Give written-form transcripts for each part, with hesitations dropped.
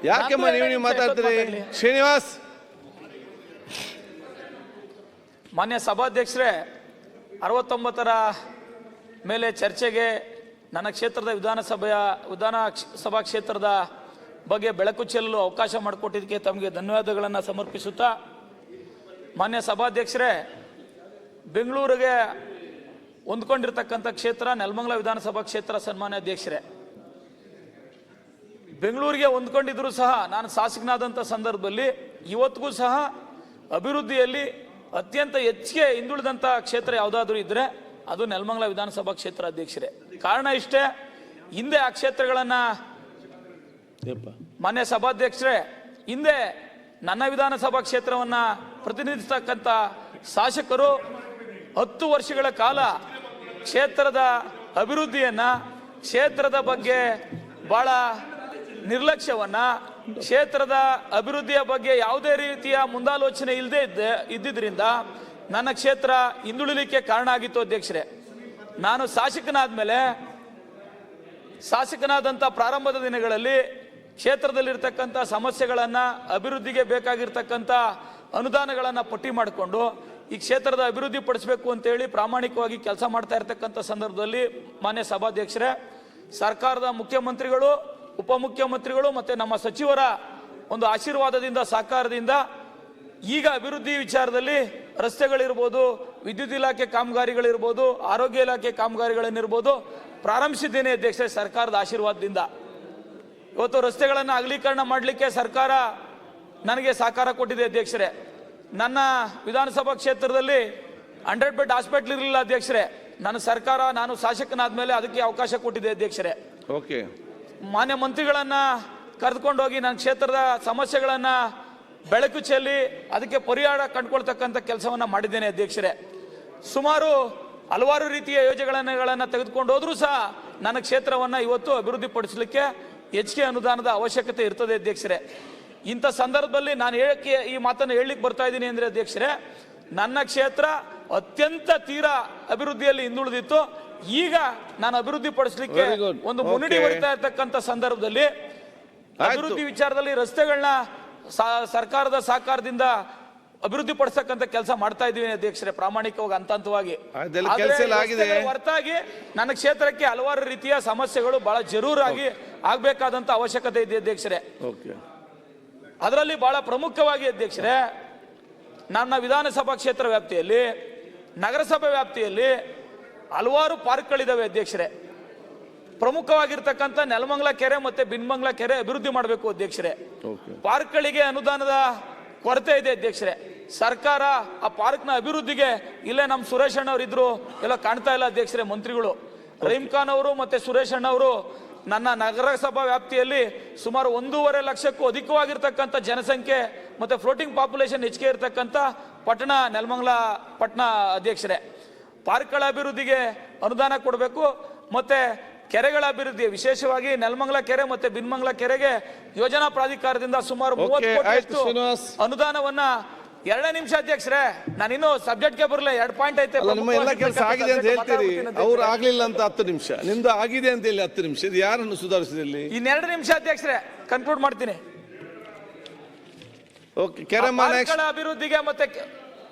ಯಾಕೆಮ್ಮ ನೀವು ಮಾತಾಡ್ತೀರಿ? ಶ್ರೀನಿವಾಸ್. ಮಾನ್ಯ ಸಭಾಧ್ಯಕ್ಷರೇ, 69ರ ಮೇಲೆ ಚರ್ಚೆಗೆ ನನ್ನ ಕ್ಷೇತ್ರದ ವಿಧಾನಸಭಾ ಕ್ಷೇತ್ರದ ಬಗ್ಗೆ ಬೆಳಕು ಚೆಲ್ಲಲು ಅವಕಾಶ ಮಾಡಿಕೊಟ್ಟಿದ್ದಕ್ಕೆ ತಮಗೆ ಧನ್ಯವಾದಗಳನ್ನು ಸಮರ್ಪಿಸುತ್ತಾ, ಮಾನ್ಯ ಸಭಾಧ್ಯಕ್ಷರೇ, ಬೆಂಗಳೂರಿಗೆ ಹೊಂದ್ಕೊಂಡಿರ್ತಕ್ಕಂಥ ಕ್ಷೇತ್ರ ನೆಲಮಂಗಲ ವಿಧಾನಸಭಾ ಕ್ಷೇತ್ರ. ಸನ್ಮಾನ್ಯ ಅಧ್ಯಕ್ಷರೇ, ಬೆಂಗಳೂರಿಗೆ ಹೊಂದ್ಕೊಂಡಿದ್ರು ಸಹ ನಾನು ಶಾಸಕನಾದಂಥ ಸಂದರ್ಭದಲ್ಲಿ ಇವತ್ತಿಗೂ ಸಹ ಅಭಿವೃದ್ಧಿಯಲ್ಲಿ ಅತ್ಯಂತ ಹೆಚ್ಚಿಗೆ ಹಿಂದುಳಿದಂಥ ಕ್ಷೇತ್ರ ಯಾವುದಾದ್ರೂ ಇದ್ದರೆ ಅದು ನೆಲಮಂಗಲ ವಿಧಾನಸಭಾ ಕ್ಷೇತ್ರ. ಅಧ್ಯಕ್ಷರೇ, ಕಾರಣ ಇಷ್ಟೇ, ಹಿಂದೆ ಆ ಕ್ಷೇತ್ರಗಳನ್ನು ಮಾನ್ಯ ಸಭಾಧ್ಯಕ್ಷರೇ, ಹಿಂದೆ ನನ್ನ ವಿಧಾನಸಭಾ ಕ್ಷೇತ್ರವನ್ನು ಪ್ರತಿನಿಧಿಸ್ತಕ್ಕಂಥ ಶಾಸಕರು 10 ವರ್ಷಗಳ ಕಾಲ ಕ್ಷೇತ್ರದ ಅಭಿವೃದ್ಧಿಯನ್ನು, ಕ್ಷೇತ್ರದ ಬಗ್ಗೆ ಬಹಳ ನಿರ್ಲಕ್ಷ್ಯವನ್ನ, ಕ್ಷೇತ್ರದ ಅಭಿವೃದ್ಧಿಯ ಬಗ್ಗೆ ಯಾವುದೇ ರೀತಿಯ ಮುಂದಾಲೋಚನೆ ಇದ್ದಿದ್ದರಿಂದ ನನ್ನ ಕ್ಷೇತ್ರ ಹಿಂದುಳಿಲಿಕ್ಕೆ ಕಾರಣ ಆಗಿತ್ತು. ಅಧ್ಯಕ್ಷರೇ, ನಾನು ಶಾಸಕನಾದಂಥ ಪ್ರಾರಂಭದ ದಿನಗಳಲ್ಲಿ ಕ್ಷೇತ್ರದಲ್ಲಿರ್ತಕ್ಕಂಥ ಸಮಸ್ಯೆಗಳನ್ನು, ಅಭಿವೃದ್ಧಿಗೆ ಬೇಕಾಗಿರ್ತಕ್ಕಂಥ ಅನುದಾನಗಳನ್ನು ಪಟ್ಟಿ ಮಾಡಿಕೊಂಡು ಈ ಕ್ಷೇತ್ರದ ಅಭಿವೃದ್ಧಿ ಪಡಿಸಬೇಕು ಅಂತೇಳಿ ಪ್ರಾಮಾಣಿಕವಾಗಿ ಕೆಲಸ ಮಾಡ್ತಾ ಇರ್ತಕ್ಕಂಥ ಸಂದರ್ಭದಲ್ಲಿ ಮಾನ್ಯ ಸಭಾಧ್ಯಕ್ಷರೇ, ಸರ್ಕಾರದ ಮುಖ್ಯಮಂತ್ರಿಗಳು, ಉಪಮುಖ್ಯಮಂತ್ರಿಗಳು ಮತ್ತು ನಮ್ಮ ಸಚಿವರ ಒಂದು ಆಶೀರ್ವಾದದಿಂದ, ಸಹಕಾರದಿಂದ ಈಗ ಅಭಿವೃದ್ಧಿ ವಿಚಾರದಲ್ಲಿ ರಸ್ತೆಗಳಿರ್ಬೋದು, ವಿದ್ಯುತ್ ಇಲಾಖೆ ಕಾಮಗಾರಿಗಳಿರ್ಬೋದು, ಆರೋಗ್ಯ ಇಲಾಖೆ ಕಾಮಗಾರಿಗಳನ್ನಿರ್ಬೋದು ಪ್ರಾರಂಭಿಸಿದ್ದೇನೆ. ಅಧ್ಯಕ್ಷರೇ, ಸರ್ಕಾರದ ಆಶೀರ್ವಾದದಿಂದ ಇವತ್ತು ರಸ್ತೆಗಳನ್ನು ಅಗಲೀಕರಣ ಮಾಡಲಿಕ್ಕೆ ಸರ್ಕಾರ ನನಗೆ ಸಹಕಾರ ಕೊಟ್ಟಿದೆ. ಅಧ್ಯಕ್ಷರೇ, ನನ್ನ ವಿಧಾನಸಭಾ ಕ್ಷೇತ್ರದಲ್ಲಿ 100 ಬೆಡ್ ಹಾಸ್ಪಿಟಲ್ ಇರಲಿಲ್ಲ. ಅಧ್ಯಕ್ಷರೇ, ನಾನು ಶಾಸಕನಾದ ಮೇಲೆ ಅದಕ್ಕೆ ಅವಕಾಶ ಕೊಟ್ಟಿದೆ. ಅಧ್ಯಕ್ಷರೇ, ಓಕೆ, ಮಾನ್ಯ ಮಂತ್ರಿಗಳನ್ನ ಕರೆದುಕೊಂಡೋಗಿ ನನ್ನ ಕ್ಷೇತ್ರದ ಸಮಸ್ಯೆಗಳನ್ನು ಬೆಳಕು ಚೆಲ್ಲಿ ಅದಕ್ಕೆ ಪರಿಹಾರ ಕಂಡುಕೊಳ್ತಕ್ಕಂಥ ಕೆಲಸವನ್ನು ಮಾಡಿದ್ದೇನೆ. ಅಧ್ಯಕ್ಷರೇ, ಸುಮಾರು ಹಲವಾರು ರೀತಿಯ ಯೋಜನೆಗಳನ್ನು ತೆಗೆದುಕೊಂಡು ಹೋದ್ರೂ ಸಹ ನನ್ನ ಕ್ಷೇತ್ರವನ್ನು ಇವತ್ತು ಅಭಿವೃದ್ಧಿ ಪಡಿಸಲಿಕ್ಕೆ ಹೆಚ್ಚಿಗೆ ಅನುದಾನದ ಅವಶ್ಯಕತೆ ಇರ್ತದೆ. ಅಧ್ಯಕ್ಷರೇ, ಇಂಥ ಸಂದರ್ಭದಲ್ಲಿ ನಾನು ಈ ಮಾತನ್ನು ಹೇಳಲಿಕ್ಕೆ ಬರ್ತಾ ಇದ್ದೀನಿ ಅಂದರೆ ಅಧ್ಯಕ್ಷರೇ, ನನ್ನ ಕ್ಷೇತ್ರ ಅತ್ಯಂತ ತೀರಾ ಅಭಿವೃದ್ಧಿಯಲ್ಲಿ ಹಿಂದುಳಿದಿತ್ತು. ಈಗ ನಾನು ಅಭಿವೃದ್ಧಿ ಪಡಿಸಲಿಕ್ಕೆ ಒಂದು ಮುನ್ನಡಿ ಹೊಡಿತಾ ಇರ್ತಕ್ಕಂಥ ಸಂದರ್ಭದಲ್ಲಿ ಅಭಿವೃದ್ಧಿ ವಿಚಾರದಲ್ಲಿ ರಸ್ತೆಗಳನ್ನ ಸರ್ಕಾರದ ಸಹಕಾರದಿಂದ ಅಭಿವೃದ್ಧಿ ಪಡಿಸತಕ್ಕಂಥ ಕೆಲಸ ಮಾಡ್ತಾ ಇದ್ದೀವಿ. ಅಧ್ಯಕ್ಷರೇ, ಪ್ರಾಮಾಣಿಕವಾಗಿ ಹಂತವಾಗಿ ಹೊರತಾಗಿ ನನ್ನ ಕ್ಷೇತ್ರಕ್ಕೆ ಹಲವಾರು ರೀತಿಯ ಸಮಸ್ಯೆಗಳು ಬಹಳ ಜರೂರಾಗಿ ಆಗ್ಬೇಕಾದಂತ ಅವಶ್ಯಕತೆ ಇದೆ. ಅಧ್ಯಕ್ಷರೇ, ಅದರಲ್ಲಿ ಬಹಳ ಪ್ರಮುಖವಾಗಿ ಅಧ್ಯಕ್ಷರೇ, ನನ್ನ ವಿಧಾನಸಭಾ ಕ್ಷೇತ್ರ ವ್ಯಾಪ್ತಿಯಲ್ಲಿ, ನಗರಸಭೆ ವ್ಯಾಪ್ತಿಯಲ್ಲಿ ಹಲವಾರು ಪಾರ್ಕ್ಗಳಿದಾವೆ. ಅಧ್ಯಕ್ಷರೇ, ಪ್ರಮುಖವಾಗಿರ್ತಕ್ಕಂಥ ನೆಲಮಂಗಲ ಕೆರೆ ಮತ್ತೆ ಬಿನ್ಮಂಗಲ ಕೆರೆ ಅಭಿವೃದ್ಧಿ ಮಾಡಬೇಕು. ಅಧ್ಯಕ್ಷರೇ, ಪಾರ್ಕ್ಗಳಿಗೆ ಅನುದಾನದ ಕೊರತೆ ಇದೆ. ಅಧ್ಯಕ್ಷರೇ, ಸರ್ಕಾರ ಆ ಪಾರ್ಕ್ನ ಅಭಿವೃದ್ಧಿಗೆ ಇಲ್ಲೇ ನಮ್ಮ ಸುರೇಶ್ ಅಣ್ಣ ಅವರು ಇದ್ರು, ಎಲ್ಲ ಕಾಣ್ತಾ ಇಲ್ಲ. ಅಧ್ಯಕ್ಷರೇ, ಮಂತ್ರಿಗಳು ರಹೀಂ ಖಾನ್ ಅವರು ಮತ್ತೆ ಸುರೇಶ್ ಅಣ್ಣ ಅವರು ನನ್ನ ನಗರಸಭಾ ವ್ಯಾಪ್ತಿಯಲ್ಲಿ ಸುಮಾರು 1.5 ಲಕ್ಷಕ್ಕೂ ಅಧಿಕವಾಗಿರ್ತಕ್ಕಂಥ ಜನಸಂಖ್ಯೆ ಮತ್ತೆ ಫ್ಲೋಟಿಂಗ್ ಪಾಪ್ಯುಲೇಷನ್ ಹೆಚ್ಚಿಗೆ ಇರತಕ್ಕಂಥ ಪಟ್ಟಣ ನೆಲಮಂಗಲ ಪಟ್ಟಣ. ಅಧ್ಯಕ್ಷರೇ, ಪಾರ್ಕ್ಗಳ ಅಭಿವೃದ್ಧಿಗೆ ಅನುದಾನ ಕೊಡಬೇಕು. ಮತ್ತೆ ಕೆರೆಗಳ ಅಭಿವೃದ್ಧಿ, ವಿಶೇಷವಾಗಿ ನೆಲಮಂಗಲ ಕೆರೆ ಮತ್ತೆ ಬಿನ್ಮಂಗಲ ಕೆರೆಗೆ ಯೋಜನಾ ಪ್ರಾಧಿಕಾರದಿಂದ ಸುಮಾರು 30 ಕೋಟಿ ಅನುದಾನವನ್ನ 2 ನಿಮಿಷ ಅಧ್ಯಕ್ಷರೇ, ನಾನು ಇನ್ನೂ ಸಬ್ಜೆಕ್ಟ್ಗೆ ಬರಲ್ಲ. 2 ಪಾಯಿಂಟ್ ಐತೆ. ನಿಮ್ಮ ಎಲ್ಲ ಕೆಲಸ ಆಗಿದೆ ಅಂತ ಹೇಳ್ತೀರಿ, ಅವ್ರು ಆಗ್ಲಿಲ್ಲ ಅಂತ 10 ನಿಮಿಷ, ನಿಮ್ದು ಆಗಿದೆ ಅಂತ ಹೇಳಿ 10 ನಿಮಿಷ. ಇದು ಯಾರನ್ನು ಸುಧಾರಿಸಿದಲ್ಲಿ? ಇನ್ನು 2 ನಿಮಿಷ ಅಧ್ಯಕ್ಷರೇ, ಕನ್ಕ್ಲೂಡ್ ಮಾಡ್ತೀನಿ. ಓಕೆ, ಕೆರೆ ಅಭಿವೃದ್ಧಿಗೆ ಮತ್ತೆ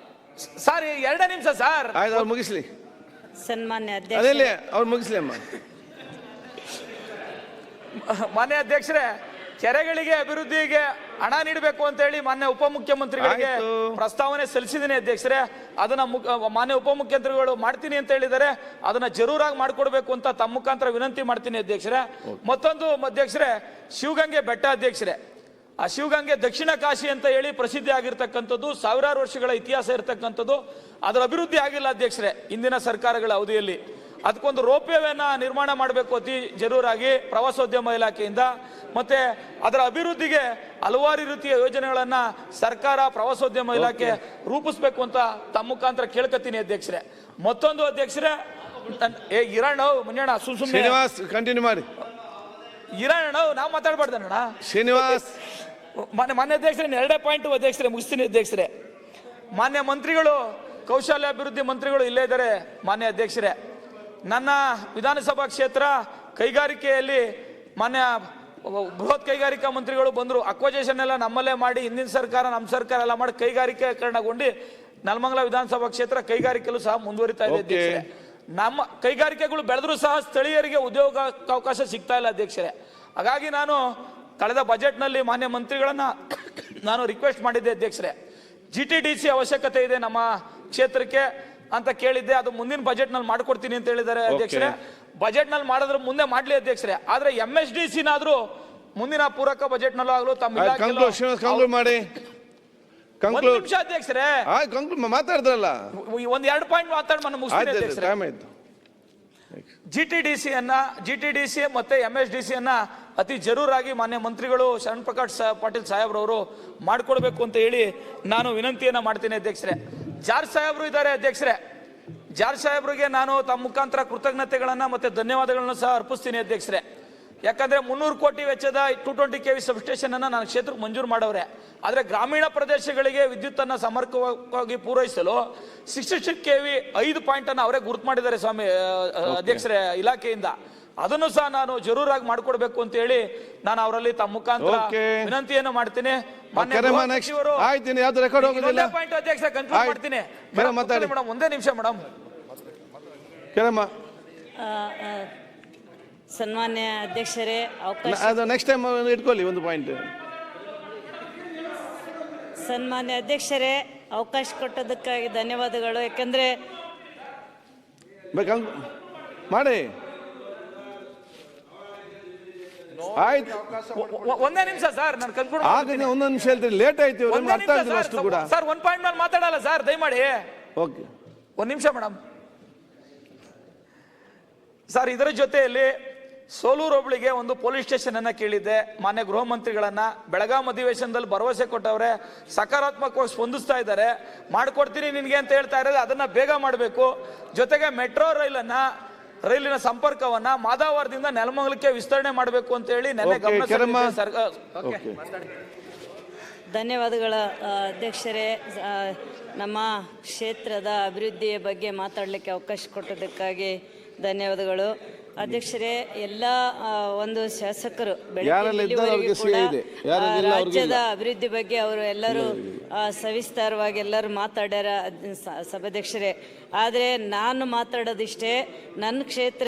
ಸರ್ 2 ನಿಮಿಷ ಸರ್. ಆಯ್ತು, ಅವ್ರು ಮುಗಿಸ್ಲಿ. ಸನ್ಮಾನ್ಯ ಅಧ್ಯಕ್ಷ, ಅದೇ ಅವ್ರು ಮುಗಿಸ್ಲಿ ಅಮ್ಮ. ಮಾನ್ಯ ಅಧ್ಯಕ್ಷರೇ, ಕೆರೆಗಳಿಗೆ ಅಭಿವೃದ್ಧಿಗೆ ಹಣ ನೀಡಬೇಕು ಅಂತ ಹೇಳಿ ಮಾನ್ಯ ಉಪಮುಖ್ಯಮಂತ್ರಿಗಳಿಗೆ ಪ್ರಸ್ತಾವನೆ ಸಲ್ಲಿಸಿದ್ದೀನಿ. ಅಧ್ಯಕ್ಷರೇ, ಅದನ್ನ ಮಾನ್ಯ ಉಪಮುಖ್ಯಮಂತ್ರಿಗಳು ಮಾಡ್ತೀನಿ ಅಂತ ಹೇಳಿದ್ದಾರೆ. ಅದನ್ನ ಜರೂರಾಗಿ ಮಾಡಿಕೊಡ್ಬೇಕು ಅಂತ ತಮ್ಮ ಮುಖಾಂತರ ವಿನಂತಿ ಮಾಡ್ತೀನಿ. ಅಧ್ಯಕ್ಷರೇ, ಮತ್ತೊಂದು ಅಧ್ಯಕ್ಷರೇ, ಶಿವಗಂಗೆ ಬೆಟ್ಟ. ಅಧ್ಯಕ್ಷರೇ, ಆ ಶಿವಗಂಗೆ ದಕ್ಷಿಣ ಕಾಶಿ ಅಂತ ಹೇಳಿ ಪ್ರಸಿದ್ಧಿ ಆಗಿರ್ತಕ್ಕಂಥದ್ದು, ಸಾವಿರಾರು ವರ್ಷಗಳ ಇತಿಹಾಸ ಇರತಕ್ಕಂಥದ್ದು, ಅದರ ಅಭಿವೃದ್ಧಿ ಆಗಿಲ್ಲ. ಅಧ್ಯಕ್ಷರೇ, ಇಂದಿನ ಸರ್ಕಾರಗಳ ಅವಧಿಯಲ್ಲಿ ಅದಕ್ಕೊಂದು ರೋಪ್ವೇನ ನಿರ್ಮಾಣ ಮಾಡಬೇಕು ಅತಿ ಜರೂರಾಗಿ ಪ್ರವಾಸೋದ್ಯಮ ಇಲಾಖೆಯಿಂದ. ಮತ್ತೆ ಅದರ ಅಭಿವೃದ್ಧಿಗೆ ಹಲವಾರು ರೀತಿಯ ಯೋಜನೆಗಳನ್ನ ಸರ್ಕಾರ, ಪ್ರವಾಸೋದ್ಯಮ ಇಲಾಖೆ ರೂಪಿಸಬೇಕು ಅಂತ ತಮ್ಮ ಮುಖಾಂತರ ಕೇಳ್ಕತ್ತೀನಿ. ಅಧ್ಯಕ್ಷರೇ, ಮತ್ತೊಂದು ಅಧ್ಯಕ್ಷರೇ, ಇರಾಣ ಮುಂಜಾಣ ಶ್ರೀನಿವಾಸ್ ಕಂಟಿನ್ಯೂ ಮಾಡಿ. ಇರಾಣ ನಾವು ಮಾತಾಡ್ಬಾರ್ದಣ್ಣ. ಶ್ರೀನಿವಾಸ್, ಮಾನ್ಯ ಅಧ್ಯಕ್ಷರೇ, 2 ಪಾಯಿಂಟ್ ಅಧ್ಯಕ್ಷರೇ, ಮುಗಿಸ್ತೀನಿ. ಅಧ್ಯಕ್ಷರೇ, ಮಾನ್ಯ ಮಂತ್ರಿಗಳು, ಕೌಶಲ್ಯ ಅಭಿವೃದ್ಧಿ ಮಂತ್ರಿಗಳು ಇಲ್ಲೇ ಇದ್ದಾರೆ. ಮಾನ್ಯ ಅಧ್ಯಕ್ಷರೇ, ನನ್ನ ವಿಧಾನಸಭಾ ಕ್ಷೇತ್ರ ಕೈಗಾರಿಕೆಯಲ್ಲಿ ಮಾನ್ಯ ಬೃಹತ್ ಕೈಗಾರಿಕಾ ಮಂತ್ರಿಗಳು ಬಂದರು, ಅಕ್ವಜೇಷನ್ ಎಲ್ಲ ನಮ್ಮಲ್ಲೇ ಮಾಡಿ ಹಿಂದಿನ ಸರ್ಕಾರ ನಮ್ಮ ಸರ್ಕಾರ ಎಲ್ಲ ಮಾಡಿ ಕೈಗಾರಿಕೀಕರಣಗೊಂಡು ನೆಲಮಂಗಲ ವಿಧಾನಸಭಾ ಕ್ಷೇತ್ರ ಕೈಗಾರಿಕೆಲ್ಲೂ ಸಹ ಮುಂದುವರಿತಾ ಇದೆ ಅಧ್ಯಕ್ಷರೇ. ನಮ್ಮ ಕೈಗಾರಿಕೆಗಳು ಬೆಳೆದ್ರೂ ಸಹ ಸ್ಥಳೀಯರಿಗೆ ಉದ್ಯೋಗ ಅವಕಾಶ ಸಿಗ್ತಾ ಇಲ್ಲ ಅಧ್ಯಕ್ಷರೇ. ಹಾಗಾಗಿ ನಾನು ಕಳೆದ ಬಜೆಟ್ನಲ್ಲಿ ಮಾನ್ಯ ಮಂತ್ರಿಗಳನ್ನ ನಾನು ರಿಕ್ವೆಸ್ಟ್ ಮಾಡಿದ್ದೆ ಅಧ್ಯಕ್ಷರೇ, GTDC ಅವಶ್ಯಕತೆ ಇದೆ ನಮ್ಮ ಕ್ಷೇತ್ರಕ್ಕೆ ಅಂತ ಕೇಳಿದ್ದೆ. ಅದು ಮುಂದಿನ ಬಜೆಟ್ನಲ್ಲಿ ಮಾಡ್ಕೊಡ್ತೀನಿ ಅಂತ ಹೇಳಿದ್ದಾರೆ ಅಧ್ಯಕ್ಷರೇ. ಬಜೆಟ್ನಲ್ಲಿ ಮಾಡಿದ್ರೆ ಮುಂದೆ ಮಾಡ್ಲಿ ಅಧ್ಯಕ್ಷರೇ, ಆದ್ರೆ MSDC-ನಾದ್ರೂ ಮುಂದಿನ ಪೂರಕ ಬಜೆಟ್ನಲ್ಲೂ ಆಗಲು ತಮ್ಮ ಕಂಕ್ಲೂಡ್ ಮಾಡಿ. ಒಂದು ನಿಮಿಷ ಅಧ್ಯಕ್ಷರೇ, ಮಾತಾಡಿದ್ರಲ್ಲ, ಒಂದ್ 2 ಪಾಯಿಂಟ್ ಮಾತಾಡಿ ಮುಗಿಸ್ತೀನಿ ಅಧ್ಯಕ್ಷರೇ. GTDC ಮತ್ತೆ MSDC ಅತಿ ಜರೂರಾಗಿ ಮಾನ್ಯ ಮಂತ್ರಿಗಳು ಶರಣ್ ಪ್ರಕಾಶ್ ಪಾಟೀಲ್ ಸಾಹೇಬ್ರವರು ಮಾಡ್ಕೊಡ್ಬೇಕು ಅಂತ ಹೇಳಿ ನಾನು ವಿನಂತಿಯನ್ನ ಮಾಡ್ತೀನಿ ಅಧ್ಯಕ್ಷರೇ. ಜಾರ್ಜ್ ಸಾಹೇಬ್ರು ಇದ್ದಾರೆ ಅಧ್ಯಕ್ಷರೇ, ಜಾರ್ಜ್ ಸಾಹೇಬ್ರಿಗೆ ನಾನು ತಮ್ಮ ಮುಖಾಂತರ ಕೃತಜ್ಞತೆಗಳನ್ನ ಮತ್ತೆ ಧನ್ಯವಾದಗಳನ್ನ ಸಹ ಅರ್ಪಿಸ್ತೀನಿ ಅಧ್ಯಕ್ಷರೇ. ಯಾಕಂದ್ರೆ 300 ಕೋಟಿ ವೆಚ್ಚದ 220 kV ಸಬ್ಸ್ಟೇಷನ್ ಅನ್ನ ನಾನು ಕ್ಷೇತ್ರಕ್ಕೆ ಮಂಜೂರು ಮಾಡವ್ರೆ. ಆದ್ರೆ ಗ್ರಾಮೀಣ ಪ್ರದೇಶಗಳಿಗೆ ವಿದ್ಯುತ್ ಅನ್ನ ಸಮರ್ಪಕವಾಗಿ ಪೂರೈಸಲು 66 kV 5 ಪಾಯಿಂಟ್ ಅನ್ನ ಅವರೇ ಗುರುತು ಮಾಡಿದ್ದಾರೆ ಸ್ವಾಮಿ ಅಧ್ಯಕ್ಷರೇ ಇಲಾಖೆಯಿಂದ. ಅದನ್ನು ಸಹ ನಾನು ಜರೂರಾಗಿ ಮಾಡ್ಕೊಡ್ಬೇಕು ಅಂತ ಹೇಳಿ ನಾನು ಅವರಲ್ಲಿ ತಮ್ಮ ಮುಖಾಂತರ ವಿನಂತಿಯನ್ನು ಮಾಡ್ತೀನಿ. ಅಧ್ಯಕ್ಷ ಕನ್ಕ್ಲೂಡ್ ಮಾಡ್ತೀನಿ ಮೇಡಮ್, ಒಂದೇ ನಿಮಿಷ ಮೇಡಮ್. ಸನ್ಮಾನ್ಯ ಅಧ್ಯಕ್ಷರೇ, ನೆಕ್ಸ್ಟ್ ಟೈಮ್ ಇಟ್ಕೊಳ್ಳಿ ಒಂದು ಪಾಯಿಂಟ್. ಸನ್ಮಾನ್ಯ ಅಧ್ಯಕ್ಷರೇ, ಅವಕಾಶ ಕೊಟ್ಟದಕ್ಕಾಗಿ ಧನ್ಯವಾದಗಳು. ಯಾಕಂದ್ರೆ ಮಾಡಿ ಆಯ್ತು, ಒಂದೇ ನಿಮಿಷ ಸರ್, ನಾನು ಕನ್ಕ್ಲೂಡ್ ಒಂದೊಂದು ನಿಮಿಷ ಹೇಳ್ತೀರಿ, ಲೇಟ್ ಆಯ್ತು ಅರ್ಥ ಆಗಿಲ್ಲ ಅಷ್ಟು ಕೂಡ. ಸರ್ 1 ಪಾಯಿಂಟ್ ಮೇಲೆ ಮಾತಾಡಲ್ಲ ಸರ್, ದಯಮಾಡಿ ಓಕೆ. ಒಂದು ನಿಮಿಷ ಮೇಡಮ್. ಸರ್, ಇದರ ಜೊತೆಯಲ್ಲಿ ಸೋಲೂರು ಹೋಬಳಿಗೆ ಒಂದು ಪೊಲೀಸ್ ಸ್ಟೇಷನ್ ಅನ್ನ ಕೇಳಿದ್ದೆ ಮಾನ್ಯ ಗೃಹ ಮಂತ್ರಿಗಳನ್ನ. ಬೆಳಗಾಂ ಅಧಿವೇಶನದಲ್ಲಿ ಭರವಸೆ ಕೊಟ್ಟವ್ರೆ, ಸಕಾರಾತ್ಮಕವಾಗಿ ಸ್ಪಂದಿಸ್ತಾ ಇದ್ದಾರೆ. ಮಾಡ್ಕೊಡ್ತೀನಿ ನಿನ್ಗೆ ಅಂತ ಹೇಳ್ತಾ ಇರೋದು, ಅದನ್ನ ಬೇಗ ಮಾಡಬೇಕು. ಜೊತೆಗೆ ಮೆಟ್ರೋ ರೈಲಿನ ಸಂಪರ್ಕವನ್ನ ಮಾದಾವರದಿಂದ ನೆಲಮಂಗಲಕ್ಕೆ ವಿಸ್ತರಣೆ ಮಾಡಬೇಕು ಅಂತ ಹೇಳಿ ನೆನ್ನೆ ಗಮನ ಸರ್ಕಾರ. ಧನ್ಯವಾದಗಳ ಅಧ್ಯಕ್ಷರೇ. ನಮ್ಮ ಕ್ಷೇತ್ರದ ಅಭಿವೃದ್ಧಿಯ ಬಗ್ಗೆ ಮಾತಾಡಲಿಕ್ಕೆ ಅವಕಾಶ ಕೊಟ್ಟದಕ್ಕಾಗಿ ಧನ್ಯವಾದಗಳು ಅಧ್ಯಕ್ಷರೇ. ಎಲ್ಲ ಒಂದು ಶಾಸಕರು ರಾಜ್ಯದ ಅಭಿವೃದ್ಧಿ ಬಗ್ಗೆ ಅವರು ಎಲ್ಲರೂ ಸವಿಸ್ತಾರವಾಗಿ ಎಲ್ಲರೂ ಮಾತಾಡ್ಯಾರ ಸಭಾಧ್ಯಕ್ಷರೇ. ಆದರೆ ನಾನು ಮಾತಾಡೋದಿಷ್ಟೇ, ನನ್ನ ಕ್ಷೇತ್ರ